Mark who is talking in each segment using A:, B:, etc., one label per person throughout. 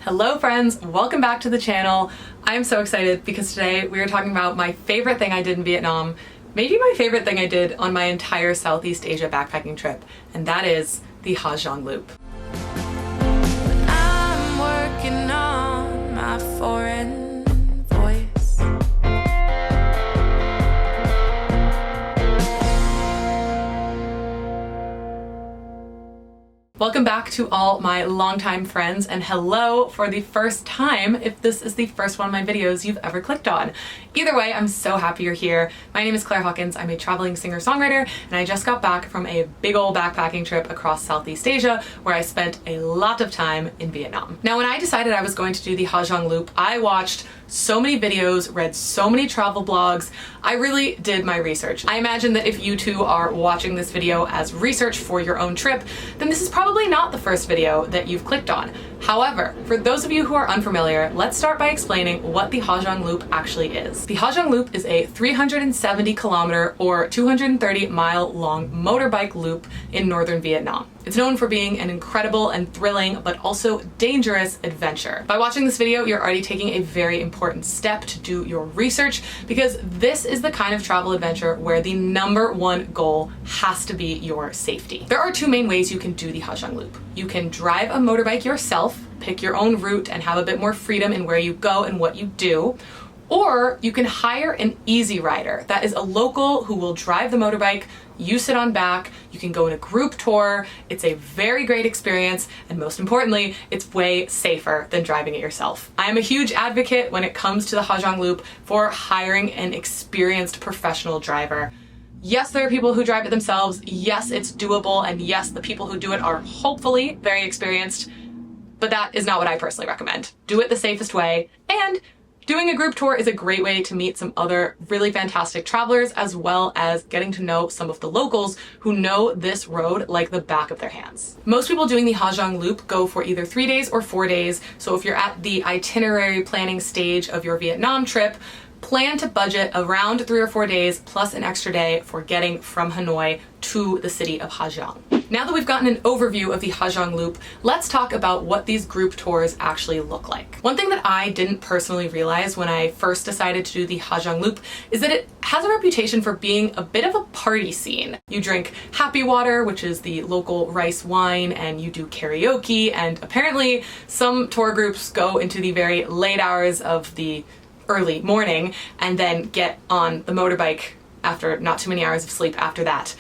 A: Hello friends, welcome back to the channel. I'm so excited because today we are talking about my favorite thing I did in Vietnam, maybe my favorite thing I did on my entire Southeast Asia backpacking trip, and that is the Ha Giang Loop.
B: I'm working on my foreign voice.
A: Welcome back to all my longtime friends, and hello for the first time if this is the first one of my videos you've ever clicked on. Either way, I'm so happy you're here. My name is Hawkins. I'm a traveling singer-songwriter, and I just got back from a big old backpacking trip across Southeast Asia where I spent a lot of time in Vietnam. Now, when I decided I was going to do the Ha Giang Loop, I watched so many videos, read so many travel blogs. I really did my research. I imagine that if you two are watching this video as research for your own trip, then this is probably not the first video that you've clicked on. However, for those of you who are unfamiliar, let's start by explaining what the Ha Giang Loop actually is. The Ha Giang Loop is a 370 kilometer or 230 mile long motorbike loop in northern Vietnam. It's known for being an incredible and thrilling, but also dangerous adventure. By watching this video, you're already taking a very important step to do your research, because this is the kind of travel adventure where the #1 goal has to be your safety. There are two main ways you can do the Ha Giang Loop. You can drive a motorbike yourself, pick your own route, and have a bit more freedom in where you go and what you do. Or you can hire an easy rider. That is a local who will drive the motorbike, you sit on back, you can go on a group tour. It's a very great experience, and most importantly, it's way safer than driving it yourself. I am a huge advocate when it comes to the Ha Giang Loop for hiring an experienced professional driver. Yes, there are people who drive it themselves, yes, it's doable, and yes, the people who do it are hopefully very experienced, but that is not what I personally recommend. Do it the safest way, and doing a group tour is a great way to meet some other really fantastic travelers, as well as getting to know some of the locals who know this road like the back of their hands. Most people doing the Ha Giang Loop go for either 3 days or 4 days, so if you're at the itinerary planning stage of your Vietnam trip, plan to budget around 3 or 4 days plus an extra day for getting from Hanoi to the city of Ha Giang. Now that we've gotten an overview of the Ha Giang Loop, let's talk about what these group tours actually look like. One thing that I didn't personally realize when I first decided to do the Ha Giang Loop is that it has a reputation for being a bit of a party scene. You drink happy water, which is the local rice wine, and you do karaoke, and apparently some tour groups go into the very late hours of the early morning and then get on the motorbike after not too many hours of sleep after that.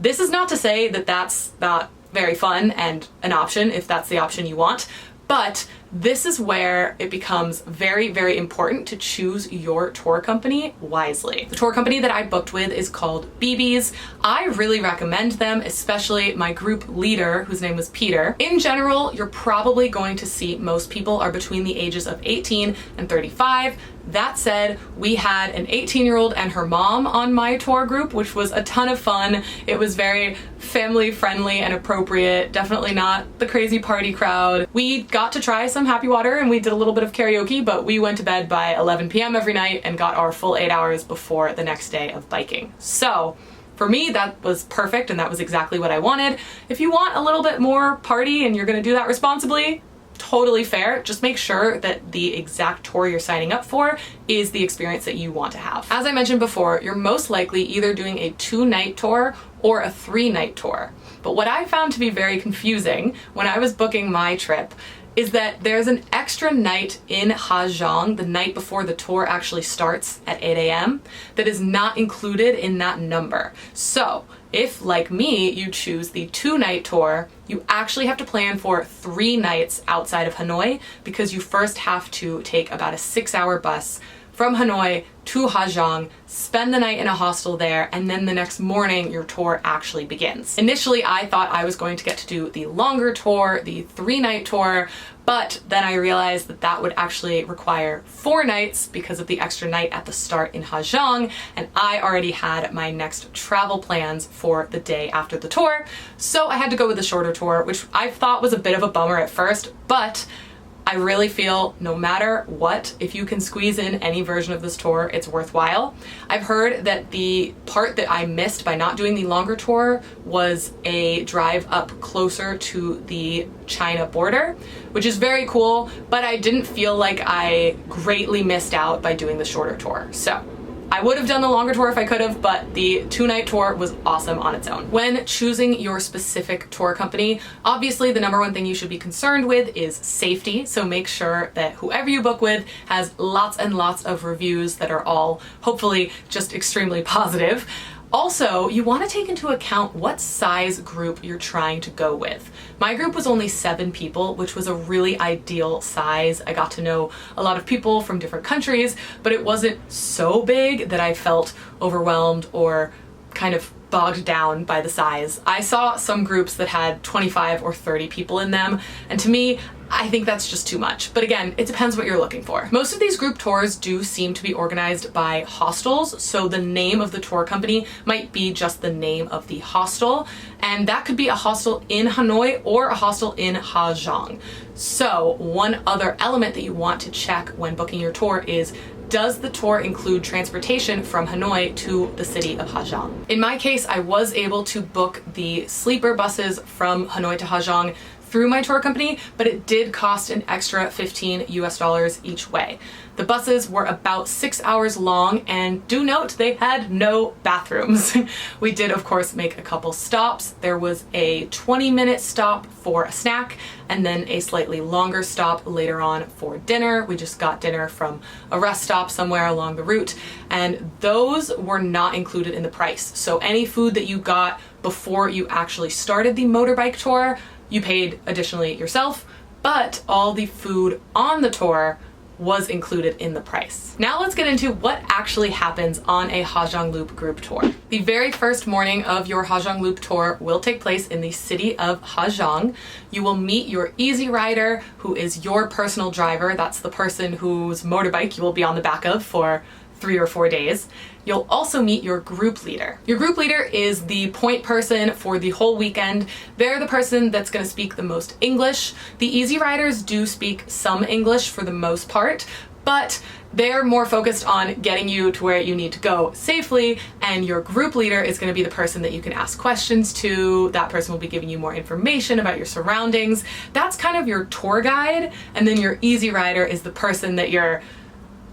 A: This is not to say that that's not very fun and an option if that's the option you want, but this is where it becomes very, very important to choose your tour company wisely. The tour company that I booked with is called BB's. I really recommend them, especially my group leader, whose name was Peter. In general, you're probably going to see most people are between the ages of 18 and 35. That said, we had an 18-year-old and her mom on my tour group, which was a ton of fun. It was very family friendly and appropriate, definitely not the crazy party crowd. We got to try some happy water and we did a little bit of karaoke, but we went to bed by 11 p.m. every night and got our full 8 hours before the next day of biking. So for me, that was perfect, and that was exactly what I wanted. If you want a little bit more party and you're gonna do that responsibly, totally fair. Just make sure that the exact tour you're signing up for is the experience that you want to have. As I mentioned before, you're most likely either doing a 2-night tour or a 3-night tour. But what I found to be very confusing when I was booking my trip is that there's an extra night in Ha Giang the night before the tour actually starts at 8 a.m. that is not included in that number. So if, like me, you choose the 2-night tour, you actually have to plan for 3 nights outside of Hanoi, because you first have to take about a 6-hour bus from Hanoi to Ha Giang, spend the night in a hostel there, and then the next morning your tour actually begins. Initially, I thought I was going to get to do the longer tour, the 3-night tour, but then I realized that that would actually require 4 nights because of the extra night at the start in Ha Giang, and I already had my next travel plans for the day after the tour, so I had to go with the shorter tour, which I thought was a bit of a bummer at first, but I really feel no matter what, if you can squeeze in any version of this tour, it's worthwhile. I've heard that the part that I missed by not doing the longer tour was a drive up closer to the China border, which is very cool, but I didn't feel like I greatly missed out by doing the shorter tour. So I would have done the longer tour if I could have, but the 2-night tour was awesome on its own. When choosing your specific tour company, obviously the number one thing you should be concerned with is safety. So make sure that whoever you book with has lots and lots of reviews that are all hopefully just extremely positive. Also, you want to take into account what size group you're trying to go with. My group was only 7 people, which was a really ideal size. I got to know a lot of people from different countries, but it wasn't so big that I felt overwhelmed or kind of bogged down by the size. I saw some groups that had 25 or 30 people in them, and to me, I think that's just too much. But again, it depends what you're looking for. Most of these group tours do seem to be organized by hostels, so the name of the tour company might be just the name of the hostel, and that could be a hostel in Hanoi or a hostel in Ha Giang. So one other element that you want to check when booking your tour is, does the tour include transportation from Hanoi to the city of Ha Giang? In my case, I was able to book the sleeper buses from Hanoi to Ha Giang through my tour company, but it did cost an extra $15 US each way. The buses were about 6 hours long, and do note they had no bathrooms. We did of course make a couple stops. There was a 20-minute stop for a snack and then a slightly longer stop later on for dinner. We just got dinner from a rest stop somewhere along the route, and those were not included in the price. So any food that you got before you actually started the motorbike tour, you paid additionally yourself, but all the food on the tour was included in the price. Now let's get into what actually happens on a Ha Giang Loop group tour. The very first morning of your Ha Giang Loop tour will take place in the city of Ha Giang. You will meet your easy rider, who is your personal driver. That's the person whose motorbike you will be on the back of for 3 or 4 days. You'll also meet your group leader. Your group leader is the point person for the whole weekend. They're the person that's going to speak the most English. The easy riders do speak some English for the most part, but they're more focused on getting you to where you need to go safely, and your group leader is going to be the person that you can ask questions to. That person will be giving you more information about your surroundings. That's kind of your tour guide, and then your easy rider is the person that you're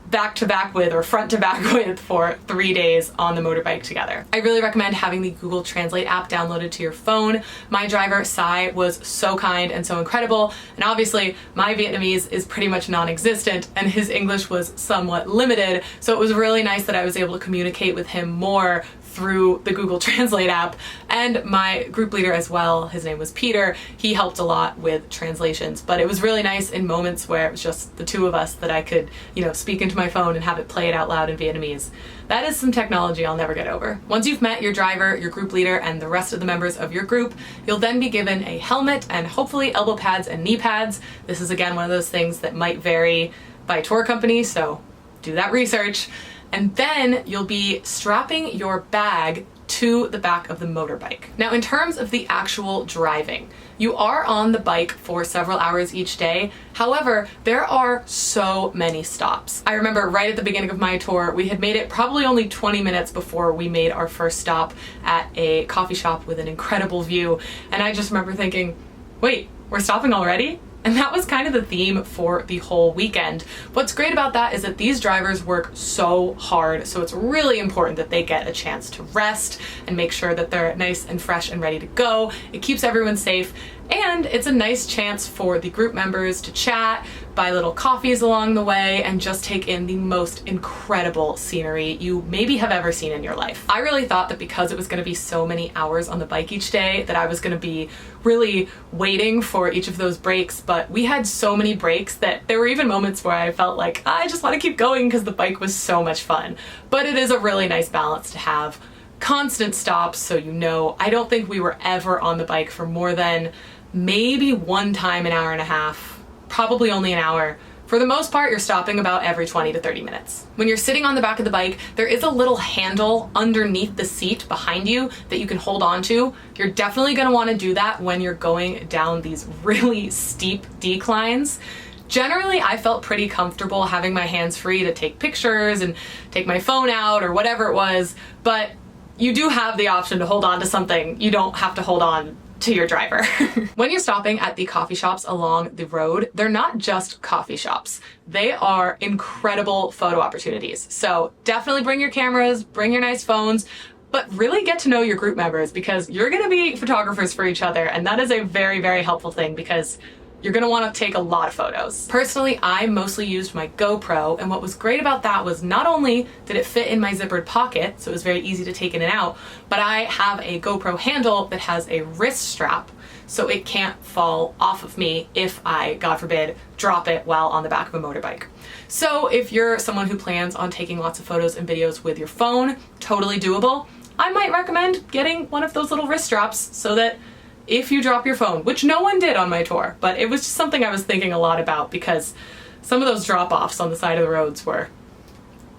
A: back to back with or front to back with for 3 days on the motorbike together. I really recommend having the Google Translate app downloaded to your phone. My driver, Sai, was so kind and so incredible, and obviously my Vietnamese is pretty much non-existent and his English was somewhat limited, so it was really nice that I was able to communicate with him more through the Google Translate app. And my group leader as well, his name was Peter, he helped a lot with translations, but it was really nice in moments where it was just the two of us that I could, speak into my phone and have it play it out loud in Vietnamese. That is some technology I'll never get over. Once you've met your driver, your group leader, and the rest of the members of your group, you'll then be given a helmet and hopefully elbow pads and knee pads. This is again one of those things that might vary by tour company, so do that research. And then you'll be strapping your bag to the back of the motorbike. Now, in terms of the actual driving, you are on the bike for several hours each day. However, there are so many stops. I remember right at the beginning of my tour, we had made it probably only 20 minutes before we made our first stop at a coffee shop with an incredible view. And I just remember thinking, wait, we're stopping already? And that was kind of the theme for the whole weekend. What's great about that is that these drivers work so hard, so it's really important that they get a chance to rest and make sure that they're nice and fresh and ready to go. It keeps everyone safe, and it's a nice chance for the group members to chat, buy little coffees along the way, and just take in the most incredible scenery you maybe have ever seen in your life. I really thought that because it was going to be so many hours on the bike each day that I was going to be really waiting for each of those breaks, but we had so many breaks that there were even moments where I felt like I just want to keep going because the bike was so much fun. But it is a really nice balance to have constant stops, so I don't think we were ever on the bike for more than maybe one time an hour and a half, probably only an hour. For the most part, you're stopping about every 20 to 30 minutes. When you're sitting on the back of the bike, there is a little handle underneath the seat behind you that you can hold on to. You're definitely going to want to do that when you're going down these really steep declines. Generally, I felt pretty comfortable having my hands free to take pictures and take my phone out or whatever it was, but you do have the option to hold on to something. You don't have to hold on to your driver. When you're stopping at the coffee shops along the road, they're not just coffee shops. They are incredible photo opportunities. So definitely bring your cameras, bring your nice phones, but really get to know your group members because you're gonna be photographers for each other, and that is a very, very helpful thing because you're gonna wanna take a lot of photos. Personally, I mostly used my GoPro, and what was great about that was not only did it fit in my zippered pocket, so it was very easy to take in and out, but I have a GoPro handle that has a wrist strap, so it can't fall off of me if I, God forbid, drop it while on the back of a motorbike. So if you're someone who plans on taking lots of photos and videos with your phone, totally doable, I might recommend getting one of those little wrist straps so that if you drop your phone, which no one did on my tour, but it was just something I was thinking a lot about because some of those drop-offs on the side of the roads were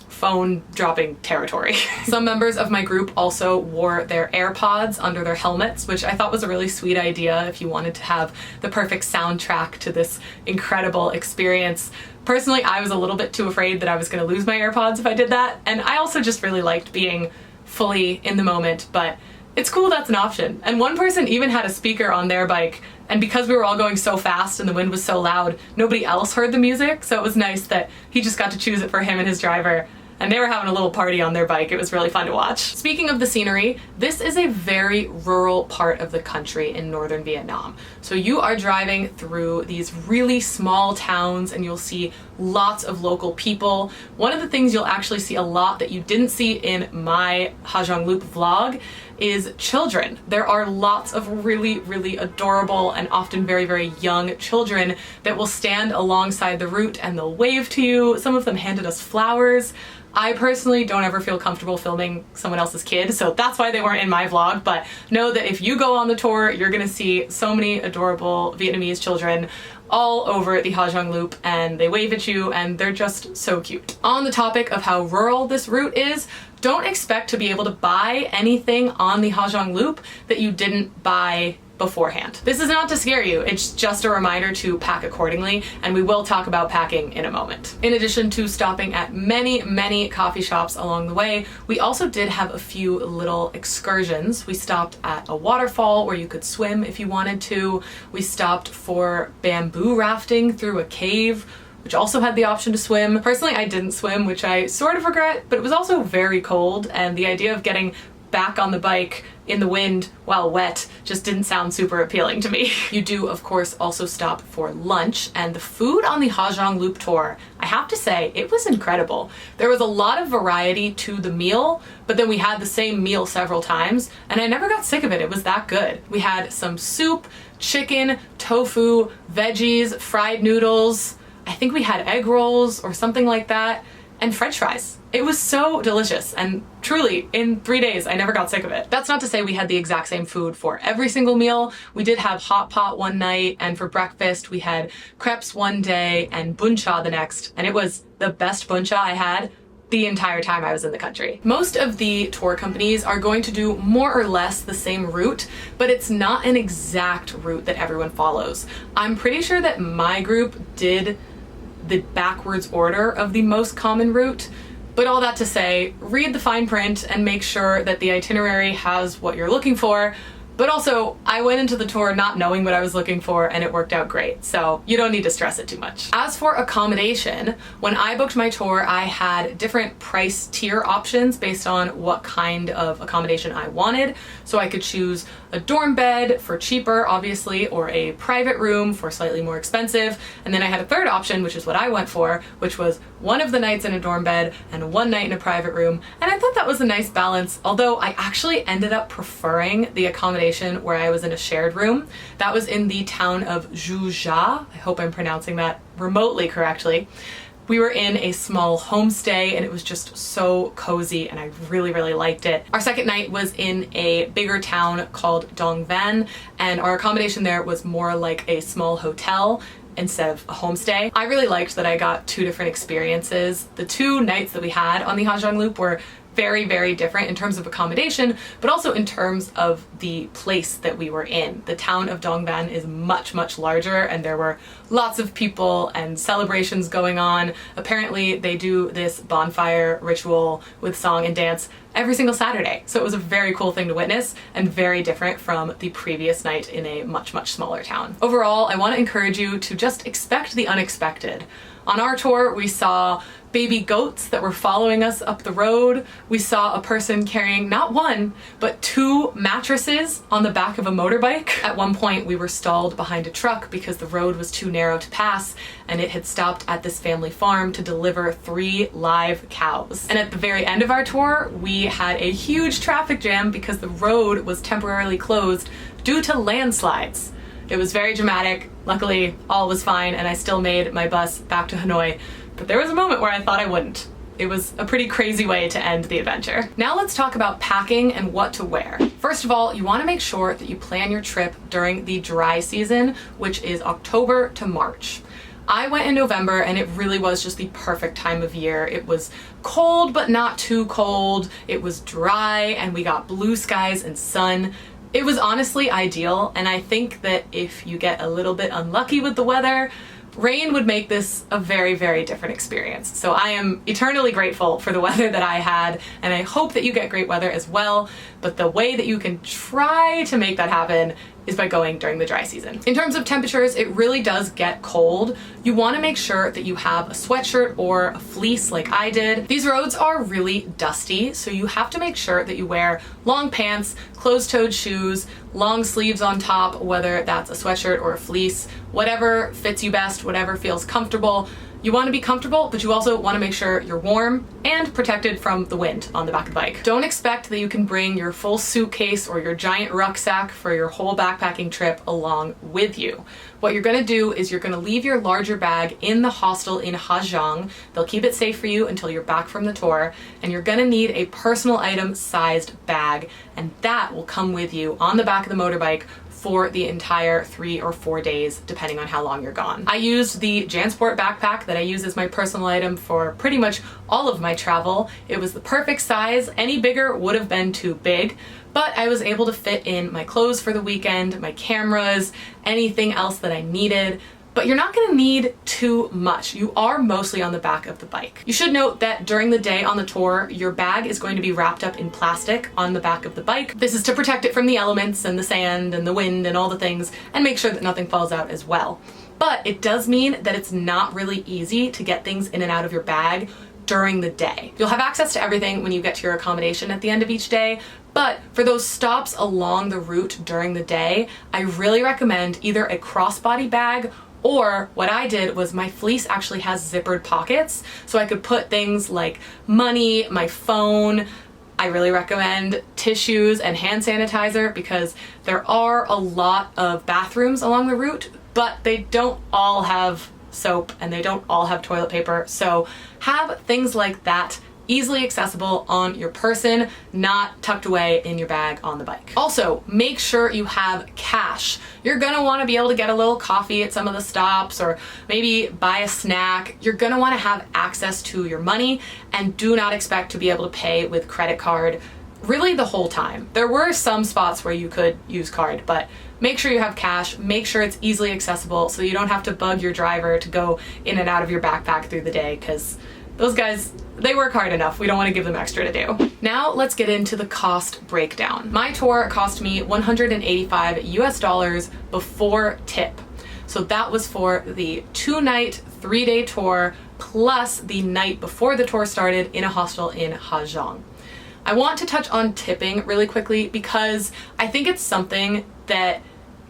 A: phone dropping territory. Some members of my group also wore their AirPods under their helmets, which I thought was a really sweet idea if you wanted to have the perfect soundtrack to this incredible experience. Personally, I was a little bit too afraid that I was going to lose my AirPods if I did that, and I also just really liked being fully in the moment, but it's cool that's an option. And one person even had a speaker on their bike, and because we were all going so fast and the wind was so loud, nobody else heard the music, so it was nice that he just got to choose it for him and his driver. And they were having a little party on their bike. It was really fun to watch. Speaking of the scenery, this is a very rural part of the country in northern Vietnam. So you are driving through these really small towns and you'll see lots of local people. One of the things you'll actually see a lot that you didn't see in my Ha Giang Loop vlog is children. There are lots of really, really adorable and often very, very young children that will stand alongside the route and they'll wave to you. Some of them handed us flowers. I personally don't ever feel comfortable filming someone else's kid, so that's why they weren't in my vlog, but know that if you go on the tour, you're gonna see so many adorable Vietnamese children all over the Ha Giang Loop, and they wave at you and they're just so cute. On the topic of how rural this route is, don't expect to be able to buy anything on the Ha Giang Loop that you didn't buy beforehand. This is not to scare you, it's just a reminder to pack accordingly, and we will talk about packing in a moment. In addition to stopping at many, many coffee shops along the way, we also did have a few little excursions. We stopped at a waterfall where you could swim if you wanted to. We stopped for bamboo rafting through a cave, which also had the option to swim. Personally, I didn't swim, which I sort of regret, but it was also very cold, and the idea of getting back on the bike in the wind while wet just didn't sound super appealing to me. You do, of course, also stop for lunch, and the food on the Ha Giang Loop tour, I have to say, it was incredible. There was a lot of variety to the meal, but then we had the same meal several times, and I never got sick of it. It was that good. We had some soup, chicken, tofu, veggies, fried noodles. I think we had egg rolls or something like that, and French fries. It was so delicious, and truly, in 3 days, I never got sick of it. That's not to say we had the exact same food for every single meal. We did have hot pot one night, and for breakfast we had crepes one day and bun cha the next, and it was the best bun cha I had the entire time I was in the country. Most of the tour companies are going to do more or less the same route, but it's not an exact route that everyone follows. I'm pretty sure that my group did the backwards order of the most common route, but all that to say, read the fine print and make sure that the itinerary has what you're looking for. But also, I went into the tour not knowing what I was looking for, and it worked out great, so you don't need to stress it too much. As for accommodation, when I booked my tour, I had different price tier options based on what kind of accommodation I wanted. So I could choose a dorm bed for cheaper, obviously, or a private room for slightly more expensive. And then I had a third option, which is what I went for, which was one of the nights in a dorm bed and one night in a private room. And I thought that was a nice balance, although I actually ended up preferring the accommodation where I was in a shared room. That was in the town of Juja. I hope I'm pronouncing that remotely correctly. We were in a small homestay and it was just so cozy and I really, really liked it. Our second night was in a bigger town called Dong Van, and our accommodation there was more like a small hotel instead of a homestay. I really liked that I got two different experiences. The 2 nights that we had on the Ha Giang Loop were very, very different in terms of accommodation, but also in terms of the place that we were in. The town of Dongban is much, much larger, and there were lots of people and celebrations going on. Apparently they do this bonfire ritual with song and dance every single Saturday. So it was a very cool thing to witness and very different from the previous night in a much, much smaller town. Overall, I want to encourage you to just expect the unexpected. On our tour, we saw baby goats that were following us up the road. We saw a person carrying not one, but 2 mattresses on the back of a motorbike. At one point, we were stalled behind a truck because the road was too narrow to pass, and it had stopped at this family farm to deliver 3 live cows. And at the very end of our tour, we had a huge traffic jam because the road was temporarily closed due to landslides. It was very dramatic. Luckily, all was fine, and I still made my bus back to Hanoi. But there was a moment where I thought I wouldn't. It was a pretty crazy way to end the adventure. Now let's talk about packing and what to wear. First of all, you want to make sure that you plan your trip during the dry season, which is October to March. I went in November, and it really was just the perfect time of year. It was cold, but not too cold. It was dry, and we got blue skies and sun. It was honestly ideal, and I think that if you get a little bit unlucky with the weather, rain would make this a very, very different experience. So I am eternally grateful for the weather that I had, and I hope that you get great weather as well. But the way that you can try to make that happen is by going during the dry season. In terms of temperatures, it really does get cold. You want to make sure that you have a sweatshirt or a fleece like I did. These roads are really dusty, so you have to make sure that you wear long pants, closed-toed shoes, long sleeves on top, whether that's a sweatshirt or a fleece, whatever fits you best, whatever feels comfortable. You want to be comfortable, but you also want to make sure you're warm and protected from the wind on the back of the bike. Don't expect that you can bring your full suitcase or your giant rucksack for your whole backpacking trip along with you. What you're going to do is you're going to leave your larger bag in the hostel in Ha Giang. They'll keep it safe for you until you're back from the tour, and you're going to need a personal item sized bag, and that will come with you on the back of the motorbike for the entire 3 or 4 days, depending on how long you're gone. I used the JanSport backpack that I use as my personal item for pretty much all of my travel. It was the perfect size. Any bigger would have been too big, but I was able to fit in my clothes for the weekend, my cameras, anything else that I needed. But you're not going to need too much. You are mostly on the back of the bike. You should note that during the day on the tour, your bag is going to be wrapped up in plastic on the back of the bike. This is to protect it from the elements and the sand and the wind and all the things, and make sure that nothing falls out as well. But it does mean that it's not really easy to get things in and out of your bag during the day. You'll have access to everything when you get to your accommodation at the end of each day, but for those stops along the route during the day, I really recommend either a crossbody bag, or what I did was my fleece actually has zippered pockets, so I could put things like money, my phone. I really recommend tissues and hand sanitizer because there are a lot of bathrooms along the route, but they don't all have soap and they don't all have toilet paper. So have things like that easily accessible on your person, not tucked away in your bag on the bike. Also, make sure you have cash. You're gonna wanna be able to get a little coffee at some of the stops or maybe buy a snack. You're gonna wanna have access to your money, and do not expect to be able to pay with credit card really the whole time. There were some spots where you could use card, but make sure you have cash, make sure it's easily accessible so you don't have to bug your driver to go in and out of your backpack through the day, because those guys, they work hard enough. We don't want to give them extra to do. Now let's get into the cost breakdown. My tour cost me $185 US before tip. So that was for the 2-night, 3-day tour, plus the night before the tour started in a hostel in Ha Giang. I want to touch on tipping really quickly because I think it's something that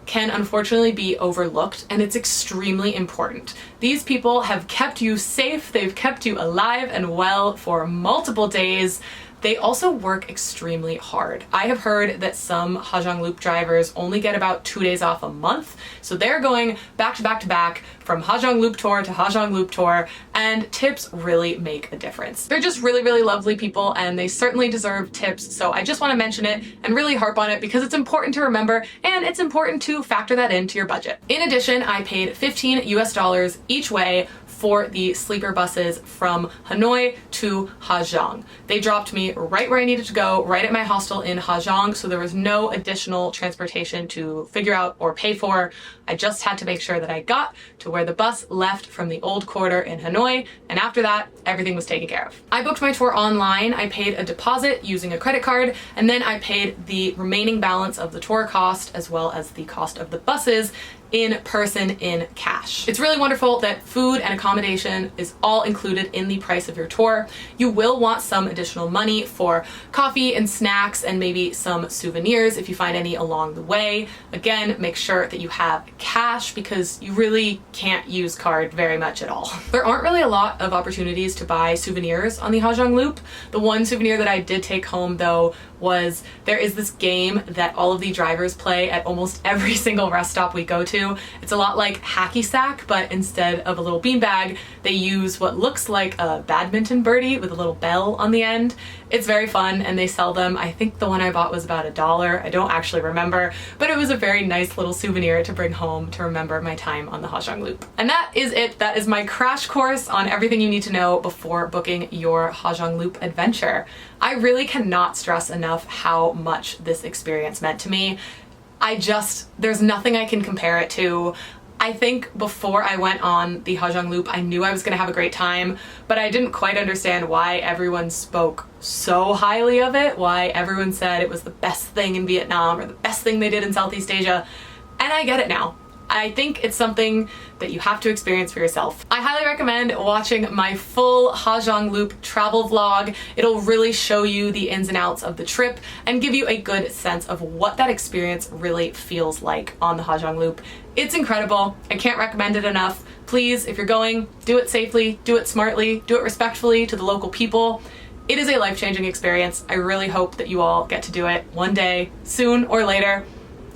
A: can unfortunately be overlooked, and it's extremely important. These people have kept you safe, they've kept you alive and well for multiple days. They also work extremely hard. I have heard that some Ha Giang Loop drivers only get about 2 days off a month, so they're going back to back to back from Ha Giang Loop tour to Ha Giang Loop tour, and tips really make a difference. They're just really, really lovely people, and they certainly deserve tips, so I just want to mention it and really harp on it because it's important to remember, and it's important to factor that into your budget. In addition, I paid $15 US each way for the sleeper buses from Hanoi to Ha Giang. They dropped me right where I needed to go, right at my hostel in Ha Giang, so there was no additional transportation to figure out or pay for. I just had to make sure that I got to where the bus left from the old quarter in Hanoi, and after that, everything was taken care of. I booked my tour online. I paid a deposit using a credit card, and then I paid the remaining balance of the tour cost as well as the cost of the buses in person in cash. It's really wonderful that food and accommodation is all included in the price of your tour. You will want some additional money for coffee and snacks and maybe some souvenirs if you find any along the way. Again, make sure that you have cash because you really can't use card very much at all. There aren't really a lot of opportunities to buy souvenirs on the Ha Giang Loop. The one souvenir that I did take home though was there is this game that all of the drivers play at almost every single rest stop we go to. It's a lot like hacky sack, but instead of a little beanbag, they use what looks like a badminton birdie with a little bell on the end. It's very fun and they sell them. I think the one I bought was about $1. I don't actually remember, but it was a very nice little souvenir to bring home to remember my time on the Ha Giang Loop. And that is it. That is my crash course on everything you need to know before booking your Ha Giang Loop adventure. I really cannot stress enough how much this experience meant to me. There's nothing I can compare it to. I think before I went on the Ha Giang Loop, I knew I was gonna have a great time, but I didn't quite understand why everyone spoke so highly of it, why everyone said it was the best thing in Vietnam or the best thing they did in Southeast Asia, and I get it now. I think it's something that you have to experience for yourself. I highly recommend watching my full Ha Giang Loop travel vlog. It'll really show you the ins and outs of the trip and give you a good sense of what that experience really feels like on the Ha Giang Loop. It's incredible. I can't recommend it enough. Please, if you're going, do it safely, do it smartly, do it respectfully to the local people. It is a life-changing experience. I really hope that you all get to do it one day, soon or later.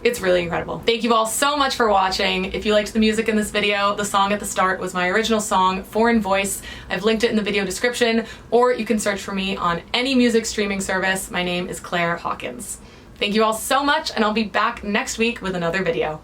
A: It's really incredible. Thank you all so much for watching. If you liked the music in this video, the song at the start was my original song, Foreign Voice. I've linked it in the video description, or you can search for me on any music streaming service. My name is Claire Hawkins. Thank you all so much, and I'll be back next week with another video.